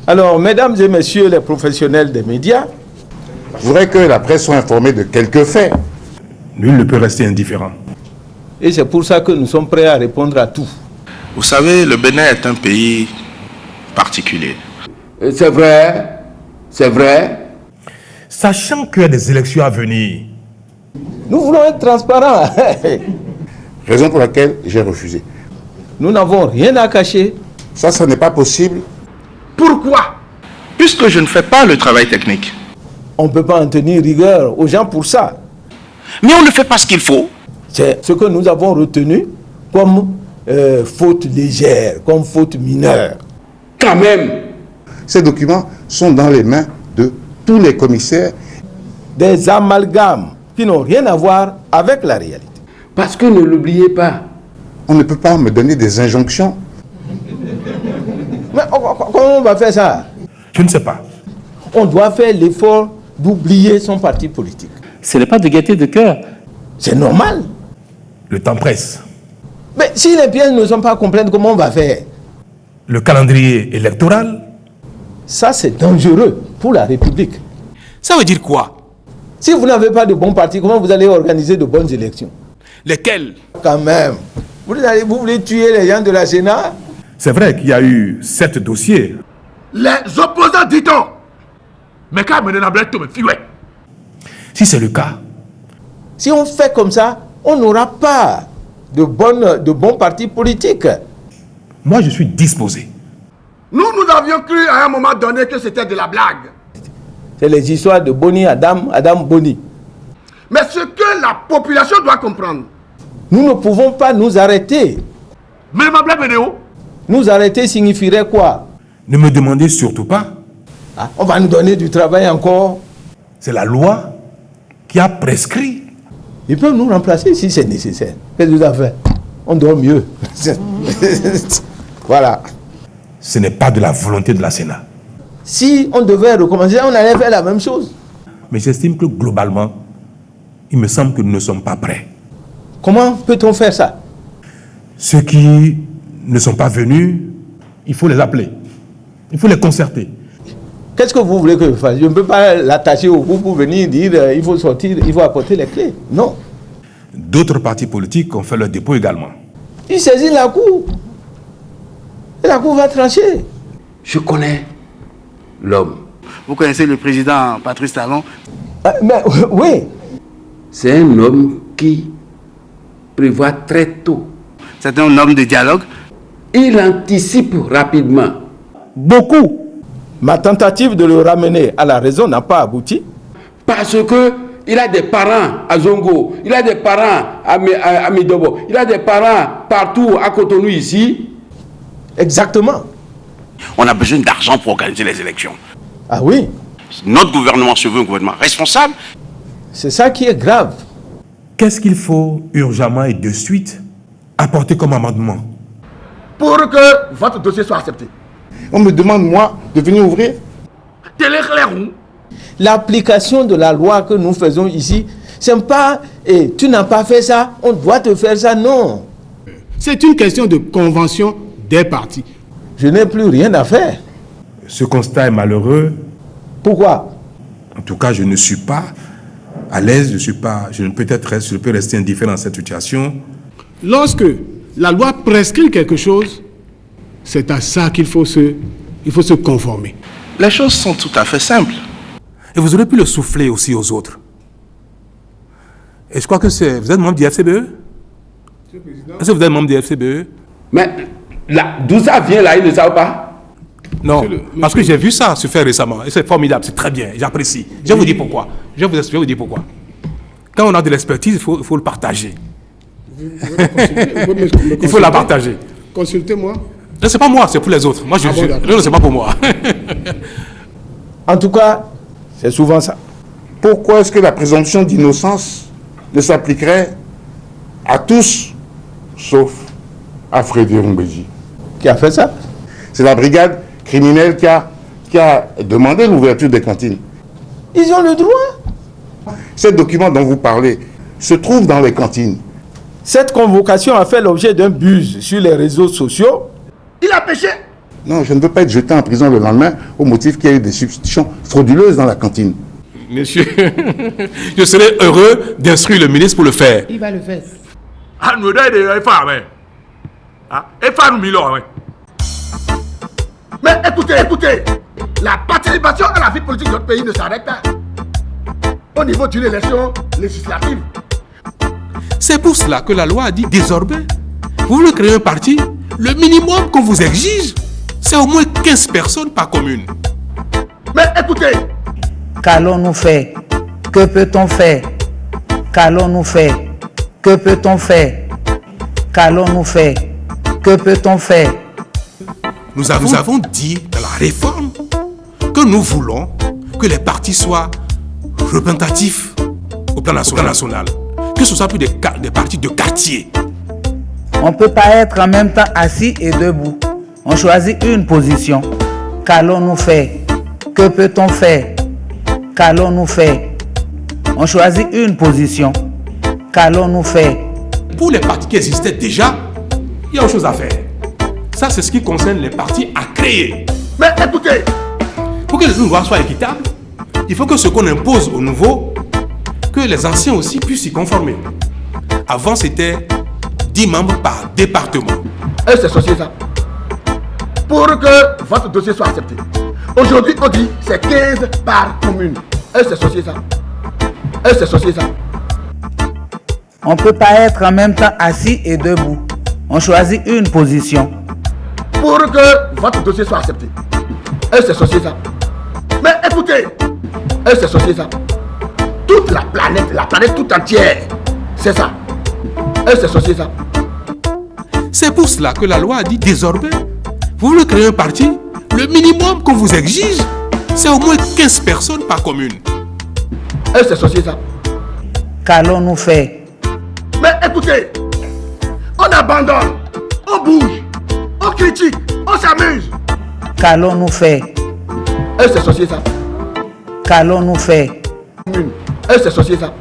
Alors, mesdames et messieurs les professionnels des médias, je voudrais que la presse soit informée de quelques faits. Nul ne peut rester indifférent. Et c'est pour ça que nous sommes prêts à répondre à tout. Vous savez, le Bénin est un pays particulier. C'est vrai, c'est vrai. Sachant qu'il y a des élections à venir. Nous voulons être transparents. Raison pour laquelle j'ai refusé. Nous n'avons rien à cacher. Ça n'est pas possible. Pourquoi? Puisque je ne fais pas le travail technique. On ne peut pas en tenir rigueur aux gens pour ça. Mais on ne fait pas ce qu'il faut. C'est ce que nous avons retenu comme faute légère, comme faute mineure. Quand même. Ces documents sont dans les mains de tous les commissaires. Des amalgames qui n'ont rien à voir avec la réalité. Parce que ne l'oubliez pas. On ne peut pas me donner des injonctions. Mais comment on va faire ça? Je ne sais pas. On doit faire l'effort d'oublier son parti politique. Ce n'est pas de gaieté de cœur. C'est normal. Le temps presse. Mais si les pièces ne sont pas complètes, comment on va faire? Le calendrier électoral. Ça, c'est dangereux pour la République. Ça veut dire quoi? Si vous n'avez pas de bons partis, comment vous allez organiser de bonnes élections? Lesquels? Quand même. Vous voulez tuer les gens de la Sénat? C'est vrai qu'il y a eu 7 dossiers. Les opposants, dit-on. Mais quand même, me fiouet. Si c'est le cas. Si on fait comme ça, on n'aura pas de bons partis politiques. Moi, je suis disposé. Nous avions cru à un moment donné que c'était de la blague. C'est les histoires de Boni, Adam Boni. Mais ce que la population doit comprendre. Nous ne pouvons pas nous arrêter. Mais ma blague, Ménéo. Nous arrêter signifierait quoi? Ne me demandez surtout pas. Ah, on va nous donner du travail encore. C'est la loi qui a prescrit. Ils peuvent nous remplacer si c'est nécessaire. Qu'est-ce que vous avez fait? On dort mieux. Voilà. Ce n'est pas de la volonté de la Sénat. Si on devait recommencer, on allait faire la même chose. Mais j'estime que globalement, il me semble que nous ne sommes pas prêts. Comment peut-on faire ça? Ceux qui ne sont pas venus, il faut les appeler. Il faut les concerter. Qu'est-ce que vous voulez que je fasse? Je ne peux pas l'attacher au bout pour venir dire il faut sortir, il faut apporter les clés. Non. D'autres partis politiques ont fait leur dépôt également. Ils saisissent la Cour. Et la Cour va trancher. Je connais l'homme. Vous connaissez le président Patrice Talon? Mais, oui. C'est un homme qui prévoit très tôt. C'est un homme de dialogue. Il anticipe rapidement. Beaucoup. Ma tentative de le ramener à la raison n'a pas abouti. Parce que il a des parents à Zongo, il a des parents à Midobo, il a des parents partout à Cotonou ici. Exactement. On a besoin d'argent pour organiser les élections. Ah oui? Notre gouvernement se veut un gouvernement responsable. C'est ça qui est grave. Qu'est-ce qu'il faut urgemment et de suite apporter comme amendement? Pour que votre dossier soit accepté. On me demande, moi, de venir ouvrir. L'application de la loi que nous faisons ici, c'est pas tu n'as pas fait ça, on doit te faire ça, non. C'est une question de convention des partis. Je n'ai plus rien à faire. Ce constat est malheureux. Pourquoi? En tout cas, je ne suis pas à l'aise, je peux rester indifférent à cette situation. Lorsque la loi prescrit quelque chose, c'est à ça qu'il faut se conformer. Les choses sont tout à fait simples. Et vous aurez pu le souffler aussi aux autres. Et je crois que vous êtes membre du FCBE? Est-ce que vous êtes membre du FCBE? Mais d'où ça vient là, ils ne savent pas? Non, parce que j'ai vu ça se faire récemment. Et c'est formidable, c'est très bien, j'apprécie. Je vais vous dire pourquoi. Je vais vous dire pourquoi. Quand on a de l'expertise, il faut le partager. Il faut la partager. Consultez-moi. Non, c'est pas moi, c'est pour les autres. Moi, non, c'est pas pour moi. En tout cas, c'est souvent ça. Pourquoi est-ce que la présomption d'innocence ne s'appliquerait à tous, sauf à Frédéric Mbéji? Qui a fait ça? C'est la brigade criminelle qui a demandé l'ouverture des cantines. Ils ont le droit. Ces documents dont vous parlez se trouvent dans les cantines. Cette convocation a fait l'objet d'un buzz sur les réseaux sociaux. Il a péché. Non, je ne veux pas être jeté en prison le lendemain au motif qu'il y a eu des substitutions frauduleuses dans la cantine. Monsieur, je serais heureux d'instruire le ministre pour le faire. Il va le faire. Mais écoutez, la participation à la vie politique de notre pays ne s'arrête pas au niveau d'une élection législative. C'est pour cela que la loi a dit désormais, vous voulez créer un parti, le minimum qu'on vous exige, c'est au moins 15 personnes par commune. Mais écoutez, qu'allons-nous faire? Que peut-on faire? Qu'allons-nous faire? Que peut-on faire? Qu'allons-nous faire? Que peut-on faire? Nous avons dit dans la réforme que nous voulons que les partis soient représentatifs au plan national. Que ce soit plus des partis de quartier. On ne peut pas être en même temps assis et debout. On choisit une position. Qu'allons-nous faire? Que peut-on faire? Qu'allons-nous faire? On choisit une position. Qu'allons-nous faire? Pour les partis qui existaient déjà, il y a autre chose à faire. Ça, c'est ce qui concerne les partis à créer. Mais écoutez, pour que les lois soient équitables, il faut que ce qu'on impose aux nouveaux, que les anciens aussi puissent s'y conformer. Avant, c'était 10 membres par département. Et c'est ceci ça. Pour que votre dossier soit accepté. Aujourd'hui, on dit c'est 15 par commune. Et c'est ceci ça. Et c'est ceci ça. On ne peut pas être en même temps assis et debout. On choisit une position. Pour que votre dossier soit accepté. Et c'est ceci ça. Mais écoutez, et c'est ceci ça. Toute la planète tout entière, c'est ça. Et c'est ceci ça. C'est pour cela que la loi a dit désormais, vous voulez créer un parti, le minimum qu'on vous exige, c'est au moins 15 personnes par commune. Et c'est ceci ça. Qu'allons-nous faire? Mais écoutez, on abandonne, on bouge, on critique, on s'amuse. Qu'allons-nous faire? Et c'est ceci ça. Qu'allons-nous faire? Et c'est ceci ça.